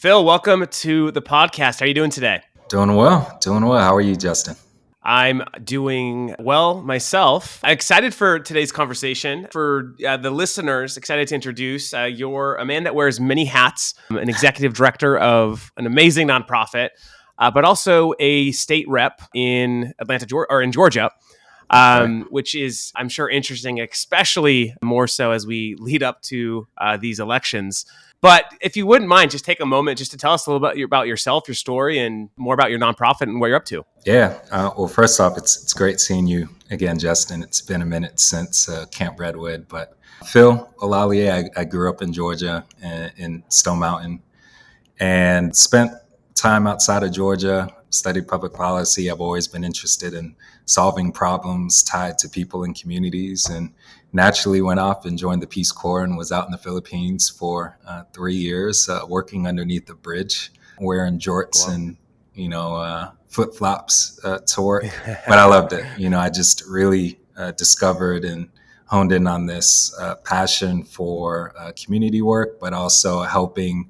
Phil, welcome to the podcast. How are you doing today? Doing well. Doing well. How are you, Justin? I'm doing well myself. I'm excited for today's conversation. For the listeners, excited to introduce you're a man that wears many hats, an executive director of an amazing nonprofit, but also a state rep in Atlanta, or in Georgia. That's right. Which is, I'm sure, interesting, especially more so as we lead up to these elections. But if you wouldn't mind, just take a moment just to tell us a little bit about yourself, your story, and more about your nonprofit and what you're up to. Yeah. Well, first off, it's great seeing you again, Justin. It's been a minute since Camp Redwood, but Phil Olaleye, I grew up in Georgia in Stone Mountain and spent time outside of Georgia, studied public policy. I've always been interested in solving problems tied to people and communities, and naturally went off and joined the Peace Corps and was out in the Philippines for 3 years, working underneath the bridge, wearing jorts and flip flops to work. But I loved it. I just really discovered and honed in on this passion for community work, but also helping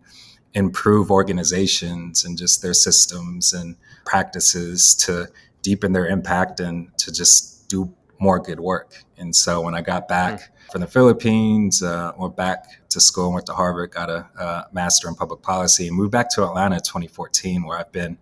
improve organizations and just their systems and practices to deepen their impact and to just do more good work. And so when I got back from the Philippines, went back to school, went to Harvard, got a master in public policy, and moved back to Atlanta in 2014, where I've been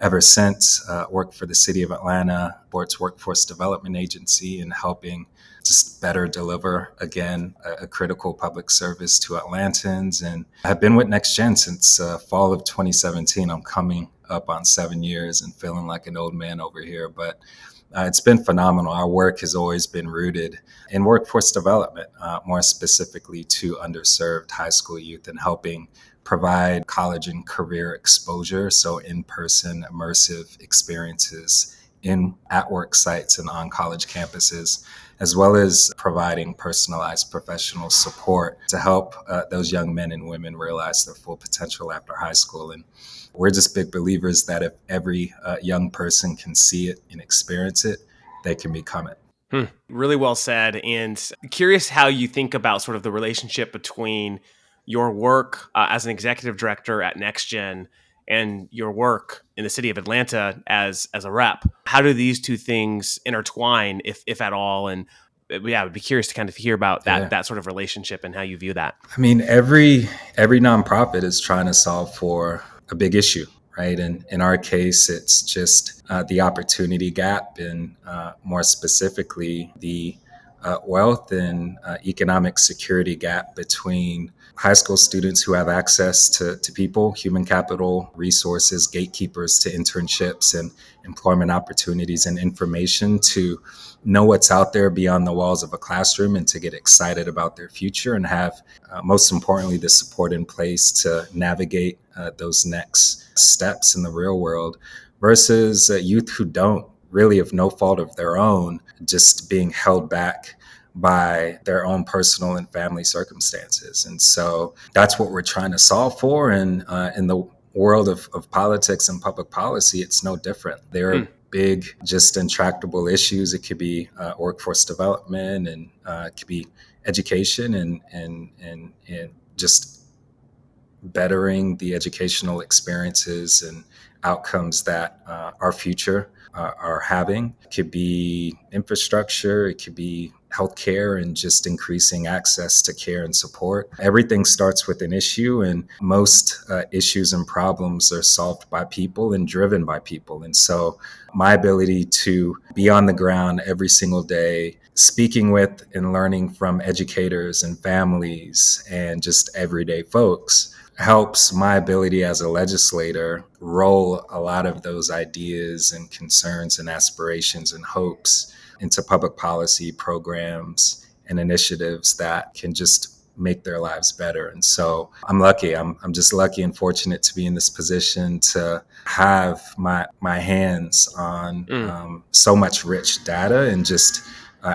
ever since. Worked for the city of Atlanta, Board's Workforce Development Agency, and helping just better deliver, again, a critical public service to Atlantans. And I've been with NextGen since fall of 2017. I'm coming up on 7 years and feeling like an old man over here. But it's been phenomenal. Our work has always been rooted in workforce development, more specifically to underserved high school youth, and helping provide college and career exposure, so in-person immersive experiences in at-work sites and on college campuses, as well as providing personalized professional support to help those young men and women realize their full potential after high school. And we're just big believers that if every young person can see it and experience it, they can become it. Really well said. And curious how you think about sort of the relationship between your work as an executive director at NextGen and your work in the city of Atlanta as a rep. How do these two things intertwine, if at all? And I would be curious to kind of hear about that sort of relationship and how you view that. I mean, every nonprofit is trying to solve for a big issue, right? And in our case, it's just the opportunity gap, and more specifically, the wealth and economic security gap between high school students who have access to people, human capital, resources, gatekeepers to internships and employment opportunities, and information to know what's out there beyond the walls of a classroom and to get excited about their future, and have, most importantly, the support in place to navigate those next steps in the real world, versus youth who don't, really of no fault of their own, just being held back by their own personal and family circumstances. And so that's what we're trying to solve for. And in the world of politics and public policy, it's no different. There are big, just intractable issues. It could be workforce development, and it could be education, and just bettering the educational experiences and outcomes that our future are having. It could be infrastructure, it could be healthcare, and just increasing access to care and support. Everything starts with an issue, and most issues and problems are solved by people and driven by people. And so my ability to be on the ground every single day, speaking with and learning from educators and families and just everyday folks, helps my ability as a legislator roll a lot of those ideas and concerns and aspirations and hopes into public policy programs and initiatives that can just make their lives better. And so I'm lucky. I'm just lucky and fortunate to be in this position to have my hands on so much rich data and just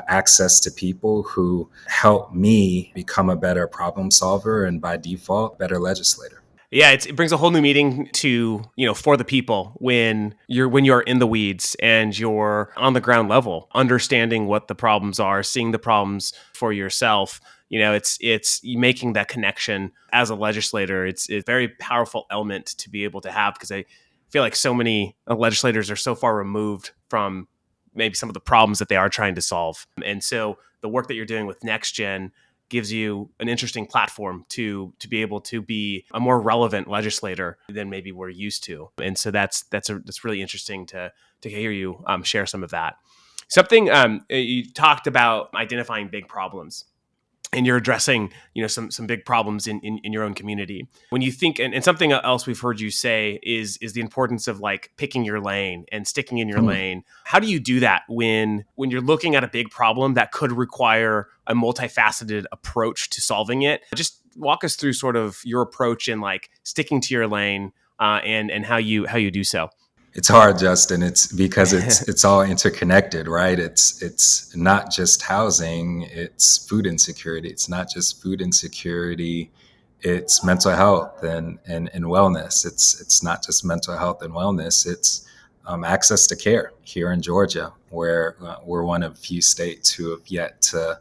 access to people who help me become a better problem solver, and by default, better legislator. Yeah, it brings a whole new meaning to, for the people when you're in the weeds and you're on the ground level, understanding what the problems are, seeing the problems for yourself. It's you making that connection as a legislator. It's a very powerful element to be able to have, because I feel like so many legislators are so far removed from maybe some of the problems that they are trying to solve. And so the work that you're doing with NextGen gives you an interesting platform to be able to be a more relevant legislator than maybe we're used to. And so that's really interesting to hear you share some of that. Something you talked about identifying big problems, and you're addressing some big problems in your own community. When you think, and something else we've heard you say is the importance of like picking your lane and sticking in your lane. How do you do that when you're looking at a big problem that could require a multifaceted approach to solving it? Just walk us through sort of your approach in like sticking to your lane, and how you do so. It's hard, Justin. It's because it's all interconnected, right? It's not just housing, it's food insecurity. It's not just food insecurity, it's mental health and wellness. It's not just mental health and wellness, it's access to care here in Georgia, where we're one of few states who have yet to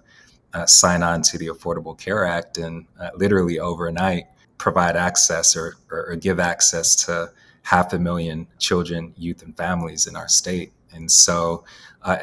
sign on to the Affordable Care Act and literally overnight provide access or give access to 500,000 children, youth, and families in our state. And so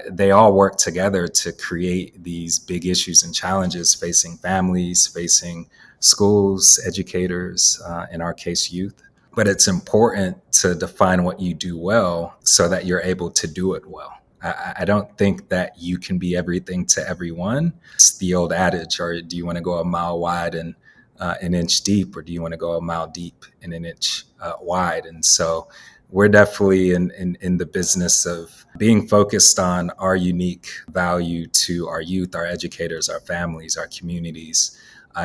they all work together to create these big issues and challenges facing families, facing schools, educators, in our case, youth. But it's important to define what you do well so that you're able to do it well. I don't think that you can be everything to everyone. It's the old adage, or do you want to go a mile wide and an inch deep, or do you want to go a mile deep and an inch wide? And so we're definitely in the business of being focused on our unique value to our youth, our educators, our families, our communities.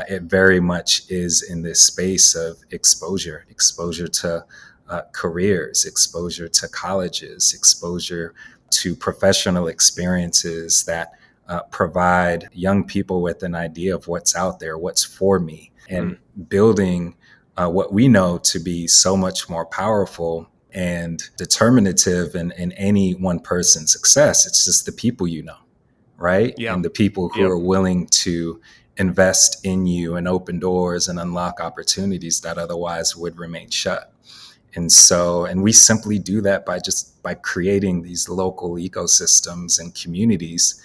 It very much is in this space of exposure to careers, exposure to colleges, exposure to professional experiences that provide young people with an idea of what's out there, what's for me, and building what we know to be so much more powerful and determinative in any one person's success. It's just the people you know, right? Yeah. And the people who are willing to invest in you and open doors and unlock opportunities that otherwise would remain shut. And we simply do that by creating these local ecosystems and communities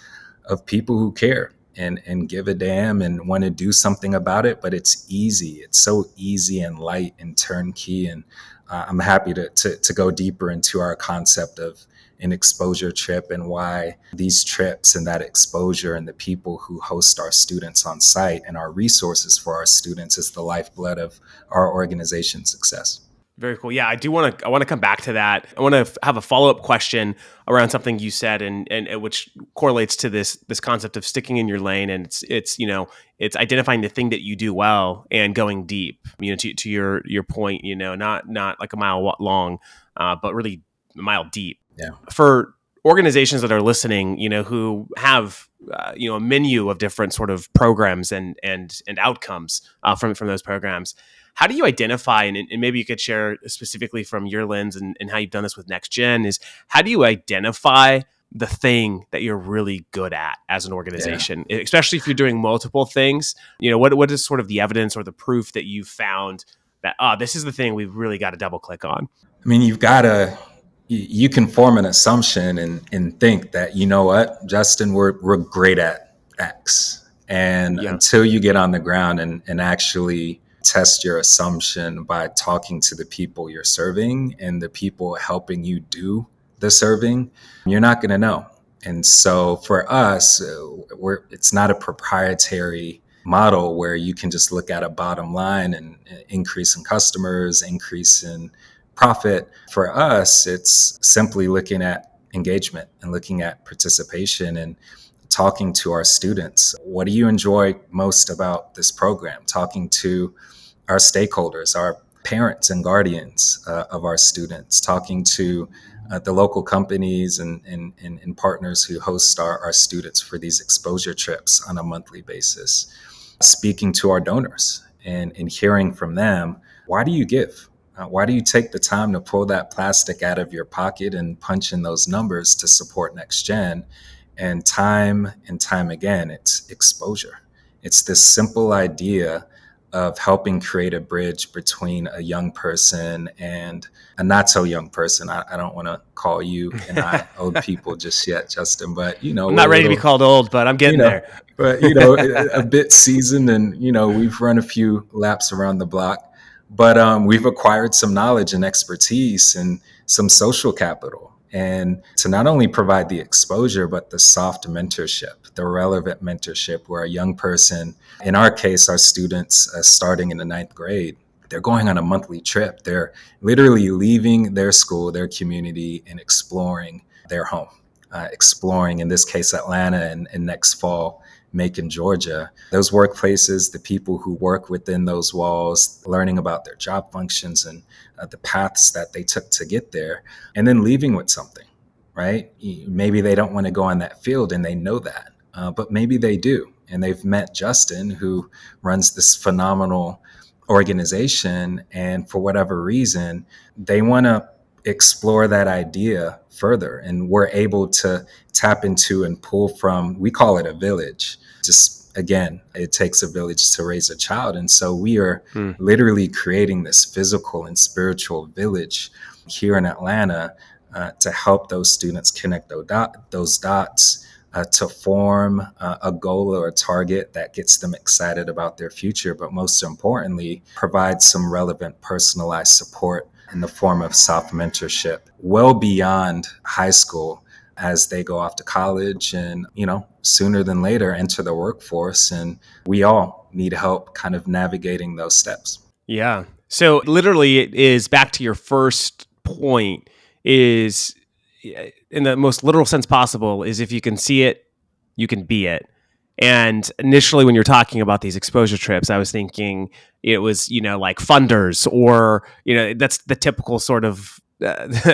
of people who care and give a damn and want to do something about it. But it's easy. It's so easy and light and turnkey. And I'm happy to go deeper into our concept of an exposure trip and why these trips and that exposure and the people who host our students on site and our resources for our students is the lifeblood of our organization's success. Very cool. Yeah, I want to come back to that. I want to have a follow-up question around something you said, and which correlates to this concept of sticking in your lane, and it's identifying the thing that you do well and going deep. To your point, not like a mile long, but really a mile deep. Yeah. For organizations that are listening, who have a menu of different sort of programs and outcomes from those programs. How do you identify, and maybe you could share specifically from your lens and how you've done this with NextGen, is how do you identify the thing that you're really good at as an organization, especially if you're doing multiple things? What is sort of the evidence or the proof that you've found that, this is the thing we've really got to double click on? I mean, you can form an assumption and think that, you know what, Justin, we're great at X. And until you get on the ground and actually test your assumption by talking to the people you're serving and the people helping you do the serving, you're not going to know. And so for us, it's not a proprietary model where you can just look at a bottom line and increase in customers, increase in profit. For us, it's simply looking at engagement and looking at participation and talking to our students. What do you enjoy most about this program? Talking to our stakeholders, our parents and guardians of our students, talking to the local companies and partners who host our students for these exposure trips on a monthly basis, speaking to our donors and hearing from them, why do you give? Why do you take the time to pull that plastic out of your pocket and punch in those numbers to support NextGen? And time again, it's exposure. It's this simple idea of helping create a bridge between a young person and a not so young person. I don't want to call you and I old people just yet, Justin, but I'm we're a not ready to be little, called old, but I'm you getting know, there. but a bit seasoned, and we've run a few laps around the block, but we've acquired some knowledge and expertise and some social capital, and to not only provide the exposure but the soft mentorship, the relevant mentorship, where a young person, in our case our students starting in the ninth grade, they're going on a monthly trip. They're literally leaving their school, their community, and exploring their home, exploring, in this case, Atlanta, and next fall, Macon, Georgia. Those workplaces, the people who work within those walls, learning about their job functions and the paths that they took to get there, and then leaving with something, right? Maybe they don't want to go on that field and they know that, but maybe they do. And they've met Justin, who runs this phenomenal organization. And for whatever reason, they want to explore that idea further. And we're able to tap into and pull from, we call it a village. Just again, it takes a village to raise a child. And so we are Hmm. literally creating this physical and spiritual village here in Atlanta to help those students connect those dots, to form a goal or a target that gets them excited about their future, but most importantly, provide some relevant personalized support in the form of soft mentorship well beyond high school, as they go off to college and, sooner than later enter the workforce. And we all need help kind of navigating those steps. Yeah. So literally it is back to your first point is in the most literal sense possible is if you can see it, you can be it. And initially when you're talking about these exposure trips, I was thinking it was, like funders or, that's the typical sort of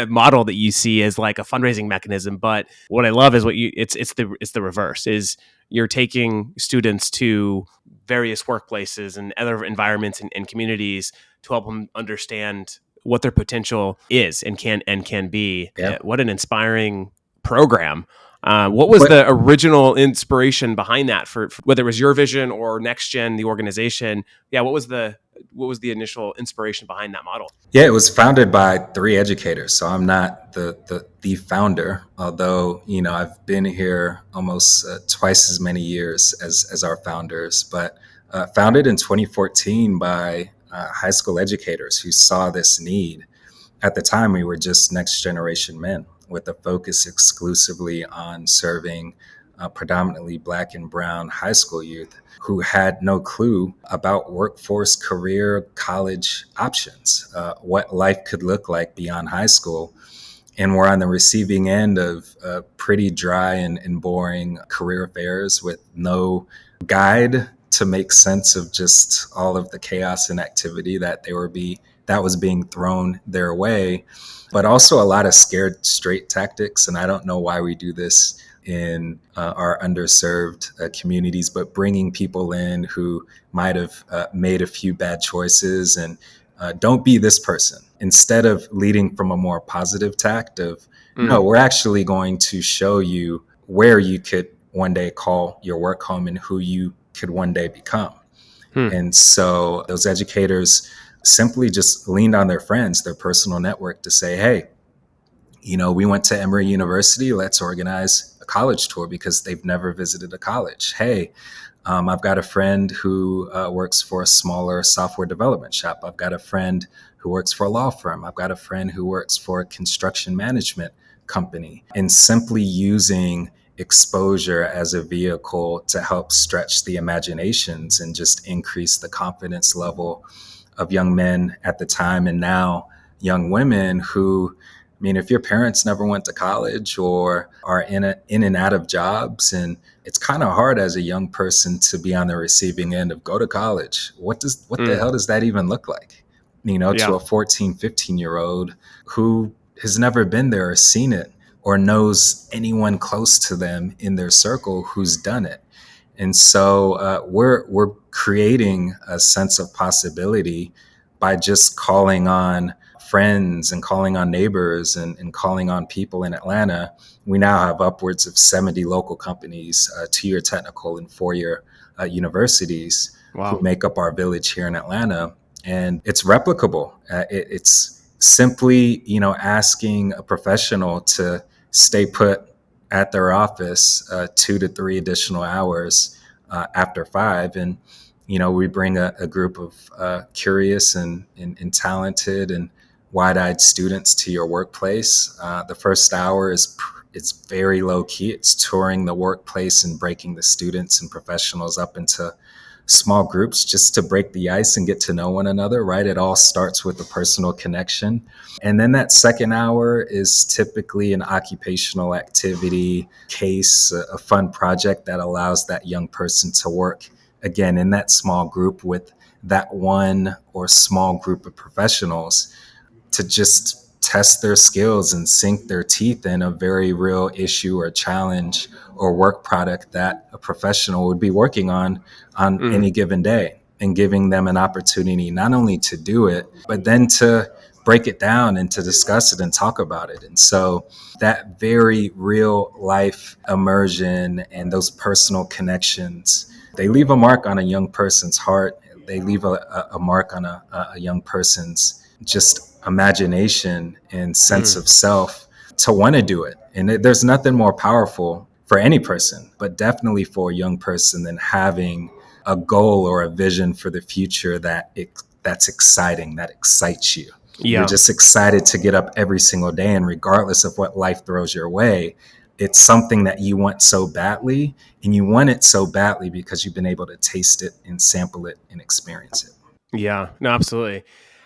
model that you see as like a fundraising mechanism. But what I love is it's the reverse is you're taking students to various workplaces and other environments and communities to help them understand what their potential is and can be. Yeah. What an inspiring program. What was But the original inspiration behind that for whether it was your vision or Next Gen, the organization? Yeah, what was the initial inspiration behind that model? Yeah, it was founded by three educators. So I'm not the founder, although I've been here almost twice as many years as our founders. But founded in 2014 by high school educators who saw this need. At the time, we were just next generation men with a focus exclusively on serving predominantly Black and brown high school youth who had no clue about workforce, career, college options, what life could look like beyond high school. And we're on the receiving end of pretty dry and boring career fairs with no guide to make sense of just all of the chaos and activity that was being thrown their way, but also a lot of scared straight tactics. And I don't know why we do this in our underserved communities, but bringing people in who might have made a few bad choices and don't be this person, instead of leading from a more positive tact of, no, we're actually going to show you where you could one day call your work home and who you could one day become. And so those educators simply just leaned on their friends, their personal network, to say, hey, we went to Emory University, let's organize a college tour, because they've never visited a college. Hey, I've got a friend who works for a smaller software development shop. I've got a friend who works for a law firm. I've got a friend who works for a construction management company. And simply using exposure as a vehicle to help stretch the imaginations and just increase the confidence level of young men at the time, and now young women who, if your parents never went to college or are in and out of jobs, and it's kind of hard as a young person to be on the receiving end of go to college. What the hell does that even look like? To a 14, 15-year-old who has never been there or seen it or knows anyone close to them in their circle who's done it. And so we're creating a sense of possibility by just calling on friends and calling on neighbors and calling on people in Atlanta. We now have upwards of 70 local companies, 2-year technical and 4-year universities who Wow. make up our village here in Atlanta. And it's replicable. It's simply, asking a professional to stay put at their office 2 to 3 additional hours after 5. And, we bring a group of curious and talented and wide-eyed students to your workplace. The first hour it's very low key. It's touring the workplace and breaking the students and professionals up into small groups just to break the ice and get to know one another, right? It all starts with a personal connection. And then that second hour is typically an occupational activity case, a fun project that allows that young person to work again in that small group with that one or small group of professionals to just test their skills and sink their teeth in a very real issue or challenge or work product that a professional would be working on Mm. any given day, and giving them an opportunity not only to do it, but then to break it down and to discuss it and talk about it. And so that very real life immersion and those personal connections, they leave a mark on a young person's heart. They leave a mark on a young person's just imagination and sense Mm. of self to want to do it. And there's nothing more powerful for any person, but definitely for a young person, than having a goal or a vision for the future that's exciting, that excites you. You're Yeah. just excited to get up every single day, and regardless of what life throws your way, it's something that you want so badly, and you want it so badly because you've been able to taste it and sample it and experience it. Yeah. No, absolutely.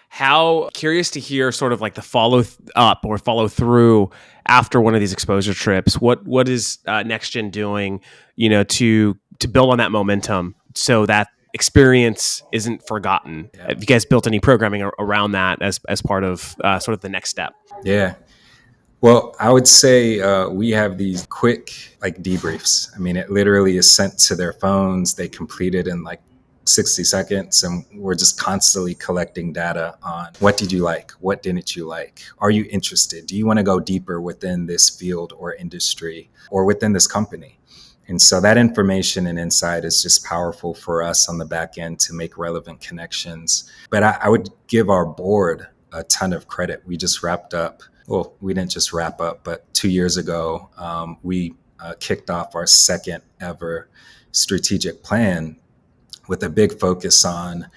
How curious to hear sort of like the up or follow through after one of these exposure trips. What is Next Gen doing, to build on that momentum so that experience isn't forgotten? Yeah. Have you guys built any programming around that as part of sort of the next step? Yeah. Well, I would say we have these quick like debriefs. I mean, it literally is sent to their phones. They complete it in like 60 seconds, and we're just constantly collecting data on what did you like? What didn't you like? Are you interested? Do you want to go deeper within this field or industry or within this company? And so that information and insight is just powerful for us on the back end to make relevant connections. But I would give our board a ton of credit. We just wrapped up, well, we didn't just wrap up, but 2 years ago, we kicked off our second ever strategic plan with a big focus on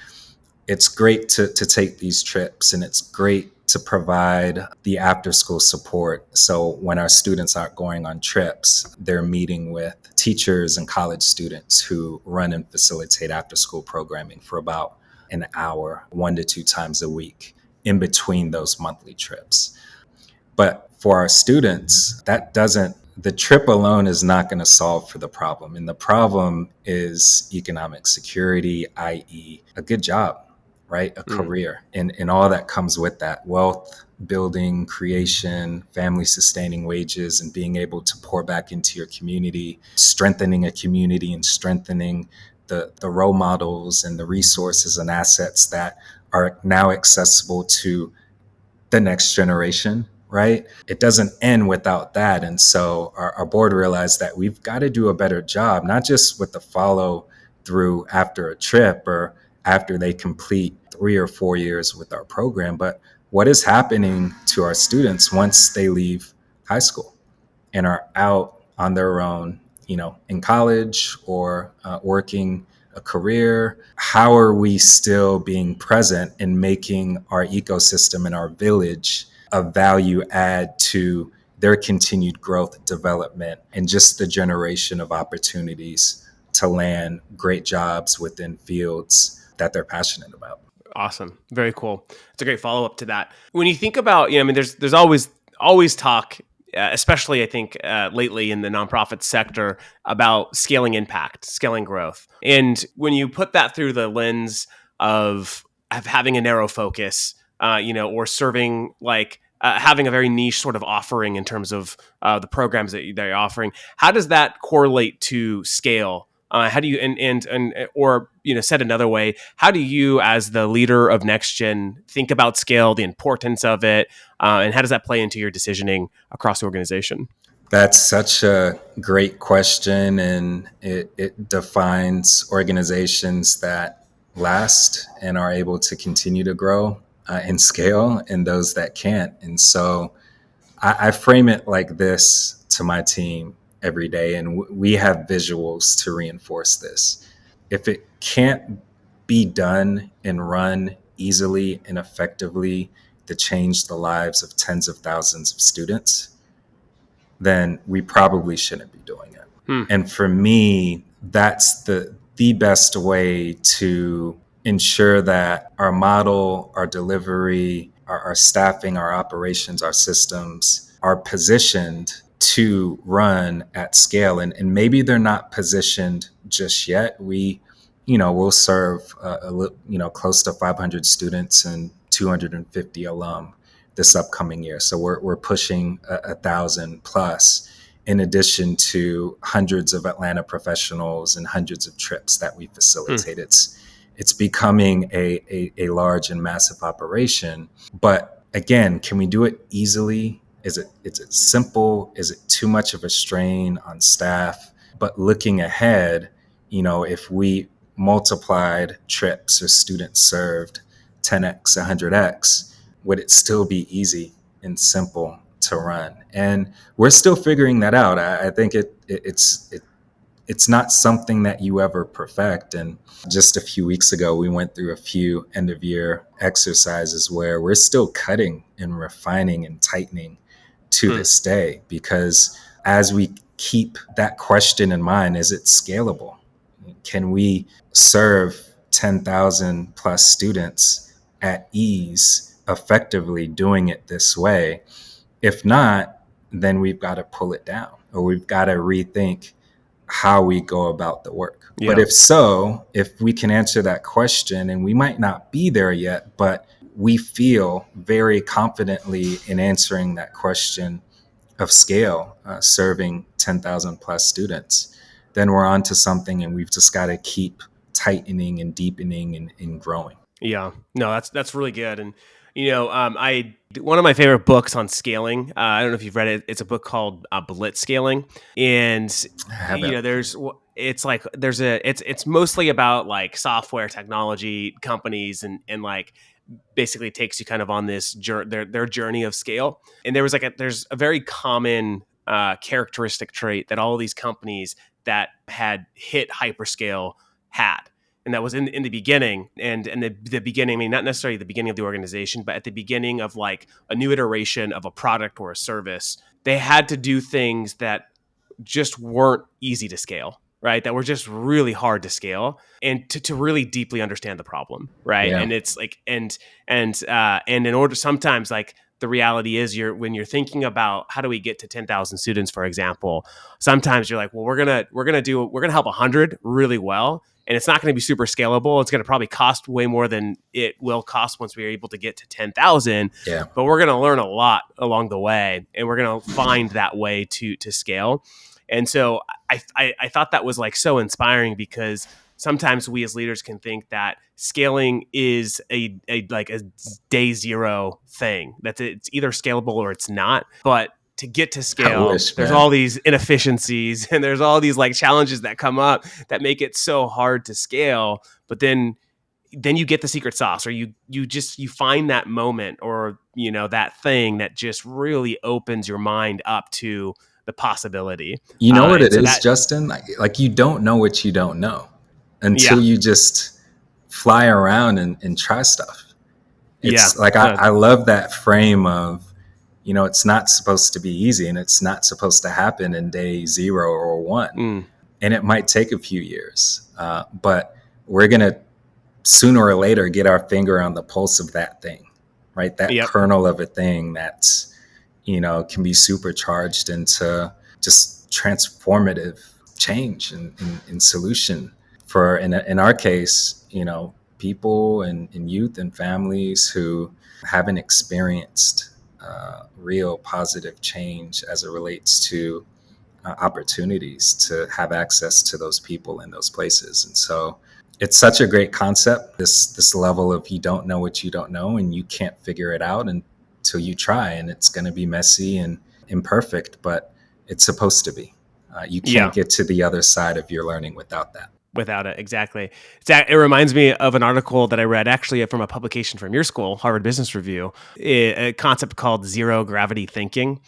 it's great to take these trips, and it's great to provide the after school support. So when our students aren't going on trips, they're meeting with teachers and college students who run and facilitate after school programming for about an hour, 1 to 2 times a week in between those monthly trips. But for our students, the trip alone is not going to solve for the problem. And the problem is economic security, i.e., a good job, right? A Mm. career, and all that comes with that: wealth building, creation, family sustaining wages, and being able to pour back into your community, strengthening a community and strengthening the role models and the resources and assets that are now accessible to the next generation, right? It doesn't end without that. And so our board realized that we've got to do a better job, not just with the follow through after a trip or after they complete 3 or 4 years with our program, but what is happening to our students once they leave high school and are out on their own, in college or working a career? How are we still being present in making our ecosystem and our village a value add to their continued growth, development, and just the generation of opportunities to land great jobs within fields that they're passionate about? Awesome. Very cool. It's a great follow up to that. When you think about, I mean, there's always talk, especially I think lately in the nonprofit sector, about scaling impact, scaling growth. And when you put that through the lens of having a narrow focus, or serving like having a very niche sort of offering in terms of the programs that they're offering, how does that correlate to scale? How do you and or said another way, how do you as the leader of Next Gen think about scale, the importance of it, and how does that play into your decisioning across the organization? That's such a great question, and it defines organizations that last and are able to continue to grow and scale, and those that can't. And so I frame it like this to my team every day, and we have visuals to reinforce this. If it can't be done and run easily and effectively to change the lives of tens of thousands of students, then we probably shouldn't be doing it. Hmm. And for me, that's the best way to ensure that our model, our delivery, our staffing, our operations, our systems are positioned to run at scale. And maybe they're not positioned just yet. We'll serve close to 500 students and 250 alum this upcoming year. So we're pushing 1,000 plus, in addition to hundreds of Atlanta professionals and hundreds of trips that we facilitate. Hmm. It's becoming a large and massive operation. But again, can we do it easily? Is it simple? Is it too much of a strain on staff? But looking ahead, if we multiplied trips or students served 10x, 100x, would it still be easy and simple to run? And we're still figuring that out. I think it's not something that you ever perfect. And just a few weeks ago, we went through a few end of year exercises where we're still cutting and refining and tightening to Hmm. this day, because as we keep that question in mind, is it scalable? Can we serve 10,000 plus students at ease, effectively doing it this way? If not, then we've got to pull it down, or we've got to rethink how we go about the work. But Yeah. if so, if we can answer that question, and we might not be there yet, but we feel very confidently in answering that question of scale, serving 10,000 plus students, then we're on to something, and we've just got to keep tightening and deepening and growing. Yeah, no, that's really good. And I one of my favorite books on scaling. I don't know if you've read it. It's a book called Blitz Scaling, and I haven't. it's like it's mostly about like software technology companies and like basically takes you kind of on this their journey of scale. And there's a very common characteristic trait that all of these companies that had hit hyperscale had. And that was in the beginning, and the beginning, I mean, not necessarily the beginning of the organization, but at the beginning of like a new iteration of a product or a service, they had to do things that just weren't easy to scale, right? That were just really hard to scale and to really deeply understand the problem, right? Yeah. And it's like and in order, sometimes like the reality is when you're thinking about how do we get to 10,000 students, for example, sometimes you're like, well, we're gonna help 100 really well, and it's not going to be super scalable. It's going to probably cost way more than it will cost once we're able to get to 10,000. Yeah. But we're going to learn a lot along the way, and we're going to find that way to scale. And so I thought that was like so inspiring, because sometimes we as leaders can think that scaling is a like a day zero thing. That's it's either scalable or it's not. But to get to I scale, wish, there's man. all these inefficiencies and there's all these like challenges that come up that make it so hard to scale. But then you get the secret sauce, or you find that moment, or that thing that just really opens your mind up to the possibility. You know what And it so is, that, Justin? Like you don't know what you don't know until yeah, you just fly around and try stuff. yeah, It's like no, I love that frame of, it's not supposed to be easy, and it's not supposed to happen in day 0 or 1. mm, And it might take a few years, but we're going to sooner or later get our finger on the pulse of that thing, right? That yep, kernel of a thing that's, can be supercharged into just transformative change and solution for, in our case, people and youth and families who haven't experienced real positive change as it relates to opportunities to have access to those people in those places. And so it's such a great concept, this level of you don't know what you don't know, and you can't figure it out until you try, and it's going to be messy and imperfect, but it's supposed to be. You can't Yeah. get to the other side of your learning without that. Without it, exactly. It reminds me of an article that I read actually from a publication from your school, Harvard Business Review, a concept called zero gravity thinking.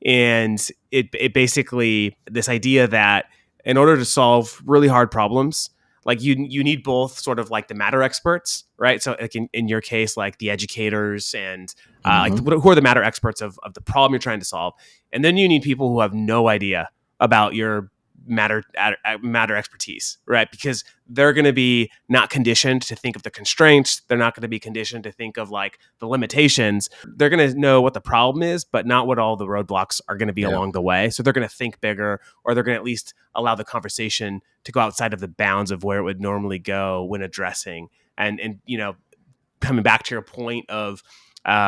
And it basically, this idea that in order to solve really hard problems, like you need both sort of like the matter experts, right? So like in your case, like the educators and Hmm. who are the matter experts of the problem you're trying to solve. And then you need people who have no idea about your matter expertise, right? Because they're going to be not conditioned to think of the constraints. They're not going to be conditioned to think of like the limitations. They're going to know what the problem is, but not what all the roadblocks are going to be Yeah. along the way. So they're going to think bigger, or they're going to at least allow the conversation to go outside of the bounds of where it would normally go when addressing. And coming back to your point of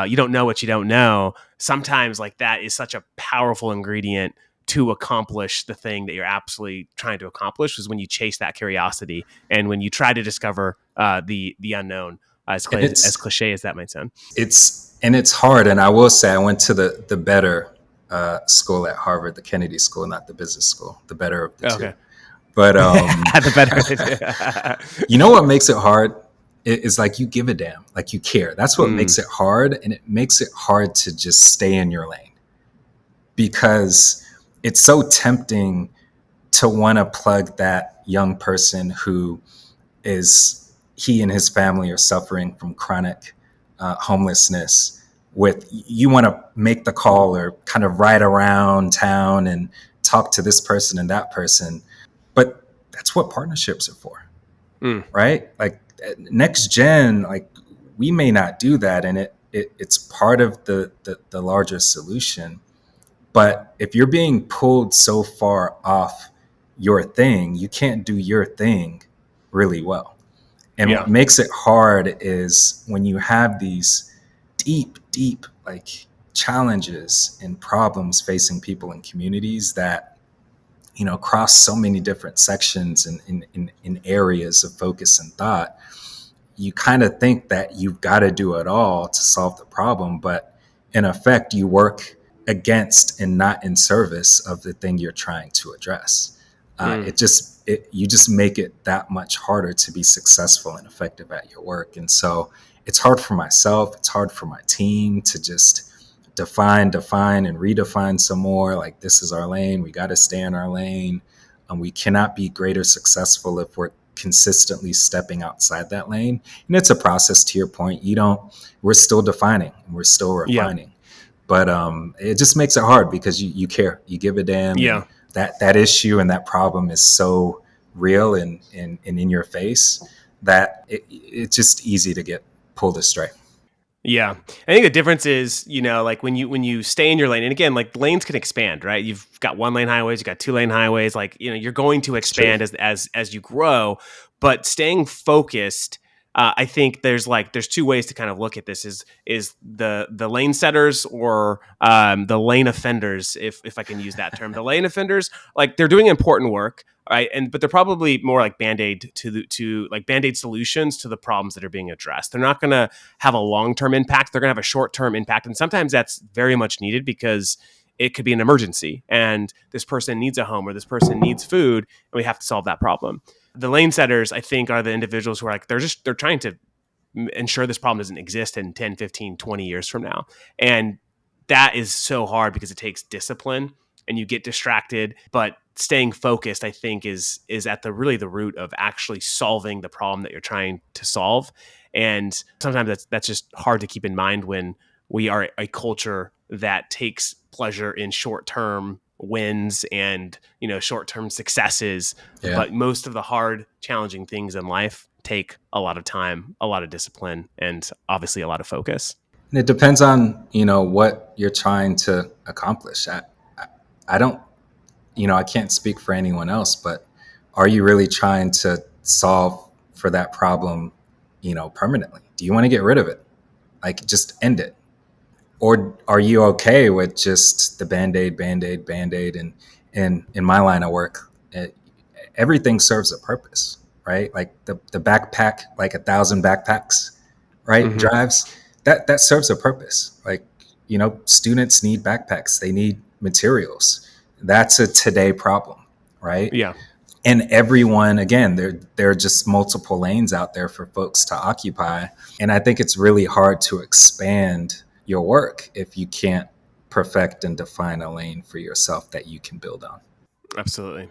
you don't know what you don't know. Sometimes like that is such a powerful ingredient to accomplish the thing that you're absolutely trying to accomplish, is when you chase that curiosity and when you try to discover the unknown, And as cliche as that might sound. it's hard. And I will say, I went to the better school at Harvard, the Kennedy School, not the business school, the better of the two. Okay. But The better. you know what makes it hard? It's like you give a damn, like you care. That's what Mm, makes it hard, and it makes it hard to just stay in your lane, because it's so tempting to want to plug that young person who is, he and his family are suffering from chronic homelessness, with, you want to make the call or kind of ride around town and talk to this person and that person. But that's what partnerships are for, mm, right? Like next gen, like we may not do that, and it's part of the larger solution. But if you're being pulled so far off your thing, you can't do your thing really well. And what yeah. makes it hard is when you have these deep like challenges and problems facing people in communities that, cross so many different sections and in areas of focus and thought. You kind of think that you've got to do it all to solve the problem, but in effect, you work against and not in service of the thing you're trying to address. Mm, You just make it that much harder to be successful and effective at your work. And so it's hard for myself. It's hard for my team to just define, and redefine some more. Like, this is our lane. We got to stay in our lane. And we cannot be greater successful if we're consistently stepping outside that lane. And it's a process, to your point. We're still defining, we're still yeah. refining. But it just makes it hard because you care, you give a damn, and Yeah. that issue and that problem is so real and in your face that it's just easy to get pulled astray. Yeah. I think the difference is, like when you stay in your lane, and again, like lanes can expand, right? You've got 1 lane highways, you got 2 lane highways, like, you're going to It's true. expand as you grow, but staying focused. I think there's two ways to kind of look at this: is the lane setters, or the lane offenders, if I can use that term. The lane offenders, like, they're doing important work, right? But they're probably more like band-aid to like band-aid solutions to the problems that are being addressed. They're not going to have a long-term impact. They're going to have a short-term impact. And sometimes that's very much needed, because it could be an emergency and this person needs a home, or this person needs food, and we have to solve that problem. The lane setters, I think, are the individuals who are like, they're trying to ensure this problem doesn't exist in 10, 15, 20 years from now. And that is so hard because it takes discipline and you get distracted, but staying focused, I think, is at the root of actually solving the problem that you're trying to solve. And sometimes that's just hard to keep in mind when we are a culture that takes pleasure in short-term wins and, short-term successes. Yeah. But most of the hard, challenging things in life take a lot of time, a lot of discipline, and obviously a lot of focus. And it depends on, what you're trying to accomplish. I don't, I can't speak for anyone else, but are you really trying to solve for that problem, permanently? Do you want to get rid of it? Like, just end it? Or are you okay with just the band-aid, band-aid, band-aid? And in my line of work, everything serves a purpose, right? Like the backpack, like 1,000 backpacks, right? Mm-hmm. Drives, that serves a purpose. Like, students need backpacks. They need materials. that's a today problem, right? Yeah. And everyone, again, there are just multiple lanes out there for folks to occupy. And I think it's really hard to expand your work if you can't perfect and define a lane for yourself that you can build on. Absolutely.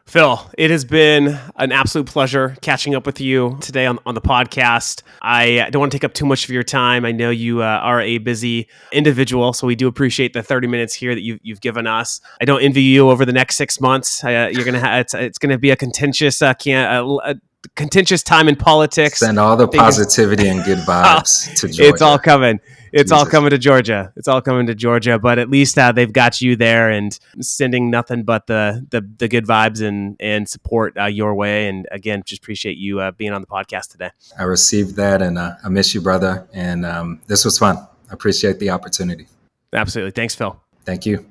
Phil, it has been an absolute pleasure catching up with you today on the podcast. I don't want to take up too much of your time. I know you are a busy individual, so we do appreciate the 30 minutes here that you've given us. I don't envy you over the next 6 months. You're gonna it's gonna be a contentious contentious time in politics. Send all the positivity and good vibes to Georgia. It's all coming. It's Jesus. all coming to Georgia. It's all coming to Georgia. But at least they've got you there and sending nothing but the good vibes and support your way. And again, just appreciate you being on the podcast today. I received that, and I miss you, brother. And this was fun. I appreciate the opportunity. Absolutely. Thanks, Phil. Thank you.